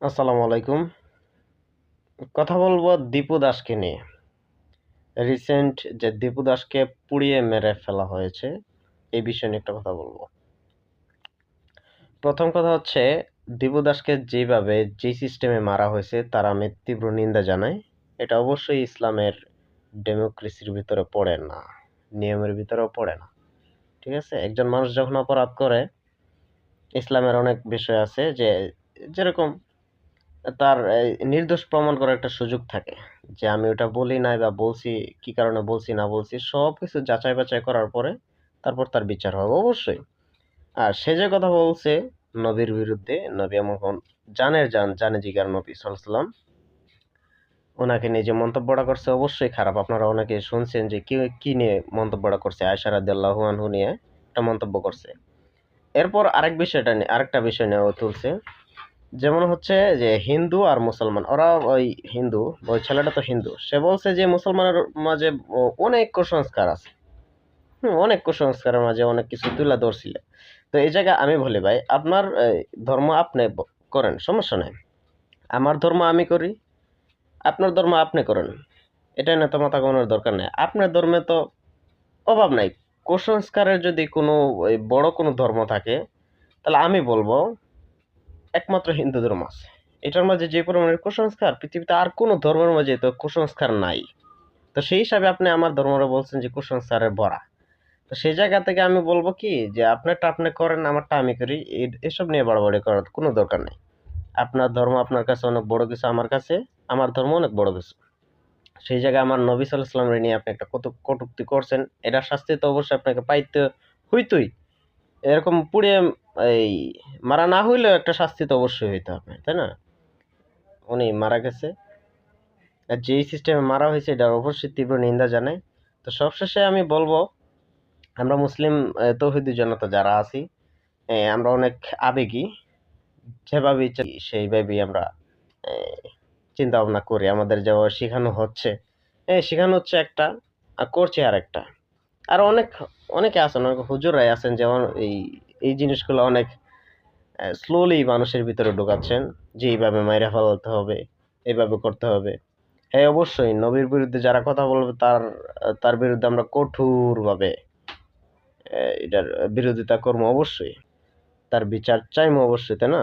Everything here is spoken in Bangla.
আসসালামু আলাইকুম। কথা বলবো দীপু দাসকে নিয়ে। রিসেন্ট যে দীপু দাসকে পুড়িয়ে মেরে ফেলা হয়েছে, এই বিষয় নিয়ে একটা কথা বলবো। প্রথম কথা হচ্ছে, দীপু দাসকে যেভাবে যে সিস্টেমে মারা হয়েছে তার আমি তীব্র নিন্দা জানাই। এটা অবশ্যই ইসলামের ডেমোক্রেসির ভিতরে পড়ে না, নিয়মের ভিতরেও পড়ে না। ঠিক আছে, একজন মানুষ যখন অপরাধ করে, ইসলামের অনেক বিষয় আছে যে যেরকম তার নির্দোষ প্রমাণ করার একটা সুযোগ থাকে, যে আমি ওটা বলি নাই বা বলছি, কি কারণে বলছি না বলছি সবকিছু যাচাই বাছাই করার পরে তারপর তার বিচার হবে অবশ্যই। আর সে যে কথা বলছে নবীর বিরুদ্ধে, নবী এমন জানে জিগার নবী সাল্লাল্লাহু, ওনাকে নিয়ে যে মন্তব্যটা করছে অবশ্যই খারাপ। আপনারা অনেকে শুনছেন যে কি কি নিয়ে মন্তব্যটা করছে, আয়েশা রাদিয়াল্লাহু আনহু নিয়ে একটা মন্তব্য করছে। এরপর আরেকটা বিষয় নিয়ে ও তুলছে, যেমন হচ্ছে যে হিন্দু আর মুসলমান, ওরা ওই হিন্দু, ওই ছেলেটা তো হিন্দু, সে বলছে যে মুসলমানের মাঝে অনেক কুসংস্কার আছে। অনেক কুসংস্কারের মাঝে অনেক কিছু তুলে ধরছিল। তো এই জায়গায় আমি বলি ভাই, আপনার ধর্ম আপনি করেন, সমস্যা নাই। আমার ধর্ম আমি করি, আপনার ধর্ম আপনি করেন। এটা নিয়ে তো মাথা ঘামানোর দরকার নেই। আপনার ধর্মে তো অভাব নাই। কুসংস্কারের যদি কোনো ওই বড় কোনো ধর্ম থাকে, তাহলে আমি বলবো একমাত্র হিন্দু ধর্ম আছে। এটার মাঝে যে পরিমাণের কুসংস্কার, পৃথিবীতে আর কোনো ধর্মের মাঝে তো কুসংস্কার নাই। তো সেই হিসাবে আপনি আমার ধর্মরে বলছেন যে কুসংস্কারের ভরা। তো সেই জায়গা থেকে আমি বলবো কি, যে আপনারটা আপনি করেন, আমারটা আমি করি। এসব নিয়ে বাড়াবাড়ি করার কোনো দরকার নেই। আপনার ধর্ম আপনার কাছে অনেক বড় কিছু, আমার কাছে আমার ধর্ম অনেক বড় কিছু। সেই জায়গায় আমার নবী সাল্লাল্লাহু আলাইহি ওয়াসাল্লাম নিয়ে আপনি একটা কটূক্তি করছেন, এটার শাস্তি তো অবশ্যই আপনাকে পাইতে হইতই। এরকম পুড়িয়ে এই মারা না হইলেও একটা শাস্তি তো অবশ্যই হইতে হবে, তাই না? উনি মারা গেছে, আর যেই সিস্টেমে মারা হয়েছে এটার অবশ্যই তীব্র নিন্দা জানাই। তো সবশেষে আমি বলবো, আমরা মুসলিম তৌহিদি জনতা যারা আছি, আমরা অনেক আবেগী। যেভাবে ইচ্ছা সেইভাবেই আমরা চিন্তা ভাবনা করি। আমাদের যা শেখানো হচ্ছে, শেখানো হচ্ছে একটা, আর করছে আর একটা। আর অনেকে আছেন, অনেক হুজুরাই আছেন, যেমন এই এই জিনিসগুলো অনেক স্লোলি মানুষের ভিতরে ঢোকাচ্ছেন, যে এইভাবে মাইরা ফেলাতে হবে, এইভাবে করতে হবে। হ্যাঁ, অবশ্যই নবীর বিরুদ্ধে যারা কথা বলবে তার বিরুদ্ধে আমরা কঠোরভাবে এটার বিরোধিতা করবো অবশ্যই। তার বিচার চাইবো অবশ্যই, তাই না?